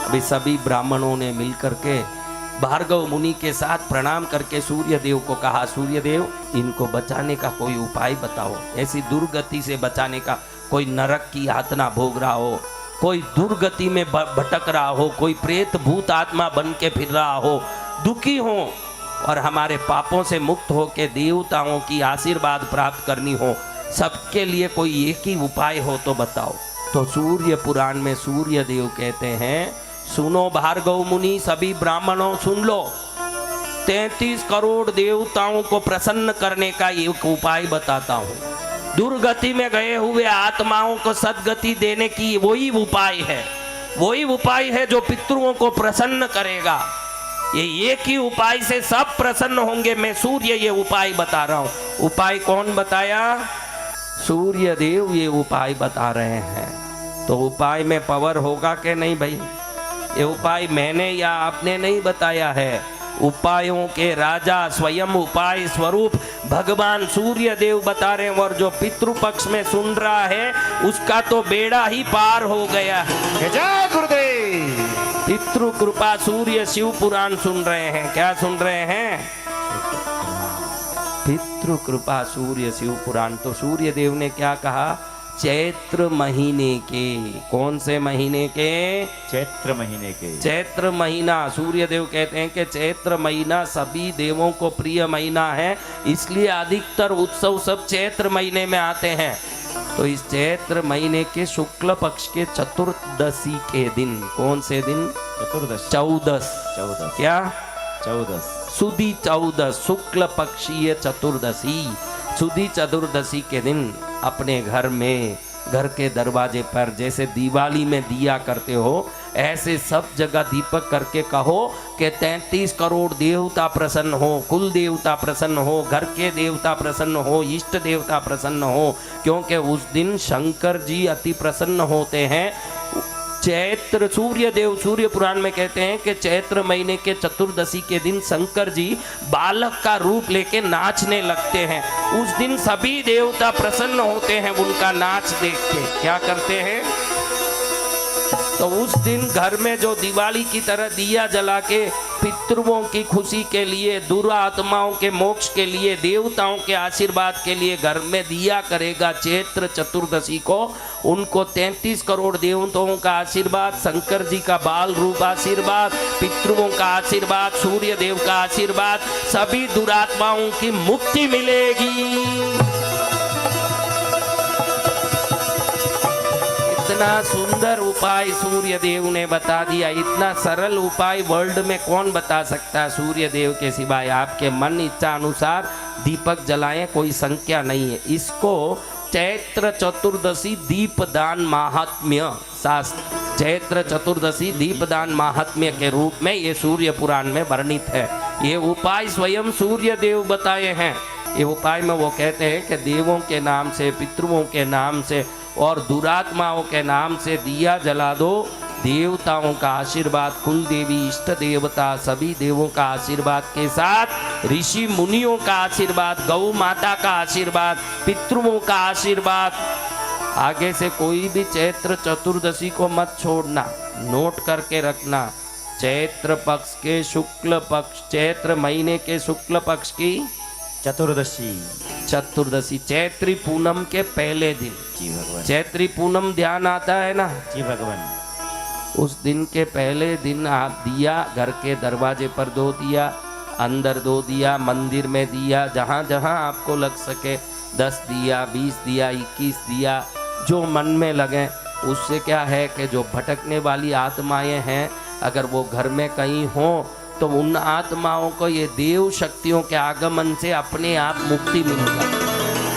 अभी सभी ब्राह्मणों ने मिलकर के भार्गव मुनि के साथ प्रणाम करके सूर्य देव को कहा, सूर्य देव इनको बचाने का कोई उपाय बताओ, ऐसी दुर्गति से बचाने का। कोई नरक की यातना भोग रहा हो, कोई दुर्गति में भटक रहा हो, कोई प्रेत भूत आत्मा बन के फिर रहा हो, दुखी हो और हमारे पापों से मुक्त हो के देवताओं की आशीर्वाद प्राप्त करनी हो, सबके लिए कोई एक ही उपाय हो तो बताओ। तो सूर्य पुराण में सूर्य देव कहते हैं, सुनो भार्गव मुनि, सभी ब्राह्मणों सुन लो, 33 करोड़ देवताओं को प्रसन्न करने का एक उपाय बताता हूँ। दुर्गति में गए हुए आत्माओं को सद्गति देने की वही उपाय है, वही उपाय है जो पितरों को प्रसन्न करेगा। ये एक ही उपाय से सब प्रसन्न होंगे। मैं सूर्य ये उपाय बता रहा हूँ। उपाय कौन बताया? सूर्य देव ये उपाय बता रहे हैं। तो उपाय में पावर होगा कि नहीं भाई? ये उपाय मैंने या आपने नहीं बताया है, उपायों के राजा स्वयं उपाय स्वरूप भगवान सूर्य देव बता रहे हैं। और जो पितृपक्ष में सुन रहा है उसका तो बेड़ा ही पार हो गया। जय गुरुदेव। पितृ कृपा सूर्य शिव पुराण सुन रहे हैं। क्या सुन रहे हैं? पितृ कृपा सूर्य शिव पुराण। तो सूर्य देव ने क्या कहा? चैत्र महीने के। कौन से महीने के? चैत्र महीने के। चैत्र महीना, सूर्य देव कहते हैं कि चैत्र महीना सभी देवों को प्रिय महीना है, इसलिए अधिकतर उत्सव सब चैत्र महीने में आते हैं। तो इस चैत्र महीने के शुक्ल पक्ष के चतुर्दशी के दिन, कौन से दिन? चतुर्दश। चौदस। क्या? चौदस। सुदी चौदस, शुक्ल पक्षीय चतुर्दशी। सुदी चतुर्दशी के दिन अपने घर में, घर के दरवाजे पर जैसे दिवाली में दिया करते हो, ऐसे सब जगह दीपक करके कहो कि 33 करोड़ देवता प्रसन्न हो, कुल देवता प्रसन्न हो, घर के देवता प्रसन्न हो, इष्ट देवता प्रसन्न हो, क्योंकि उस दिन शंकर जी अति प्रसन्न होते हैं। चैत्र सूर्य देव सूर्य पुराण में कहते हैं कि चैत्र महीने के चतुर्दशी के दिन शंकर जी बालक का रूप लेके नाचने लगते हैं। उस दिन सभी देवता प्रसन्न होते हैं उनका नाच देख के। क्या करते हैं? तो उस दिन घर में जो दिवाली की तरह दिया जला के पितरों की खुशी के लिए, दुरात्माओं के मोक्ष के लिए, देवताओं के आशीर्वाद के लिए घर में दिया करेगा चैत्र चतुर्दशी को, उनको 33 करोड़ देवताओं का आशीर्वाद, शंकर जी का बाल रूप आशीर्वाद, पितरों का आशीर्वाद, सूर्य देव का आशीर्वाद, सभी दुरात्माओं की मुक्ति मिलेगी। इतना सुंदर उपाय सूर्य देव ने बता दिया। इतना सरल उपाय वर्ल्ड में कौन बता सकता है सूर्य देव के सिवाय? आपके मन इच्छा अनुसार दीपक जलाएं, कोई संख्या नहीं है। इसको चैत्र चतुर्दशी दीपदान महात्म्य शास्त्र, चैत्र चतुर्दशी दीपदान महात्म्य के रूप में ये सूर्य पुराण में वर्णित है। ये उपाय स्वयं सूर्य देव बताए हैं। ये उपाय में वो कहते हैं कि देवों के नाम से, पितरों के नाम से और दुरात्माओं के नाम से दिया जला दो। देवताओं का आशीर्वाद, कुल देवी, इष्ट देवता, सभी देवों का आशीर्वाद के साथ ऋषि मुनियों का आशीर्वाद, गौ माता का आशीर्वाद, पितरों का आशीर्वाद। आगे से कोई भी चैत्र चतुर्दशी को मत छोड़ना, नोट करके रखना। चैत्र पक्ष के शुक्ल पक्ष, चैत्र महीने के शुक्ल पक्ष की चतुर्दशी। चतुर्दशी चैत्री पूनम के पहले दिन। जी भगवान। चैत्री पूनम ध्यान आता है ना? जी भगवान। उस दिन के पहले दिन आप दिया घर के दरवाजे पर दो दिया, अंदर दो दिया, मंदिर में दिया, जहाँ जहाँ आपको लग सके 10 दिया, 20 दिया, 21 दिया, जो मन में लगे। उससे क्या है कि जो भटकने वाली आत्माएं हैं, अगर वो घर में कहीं हों तो उन आत्माओं को ये देव शक्तियों के आगमन से अपने आप मुक्ति मिल जाए।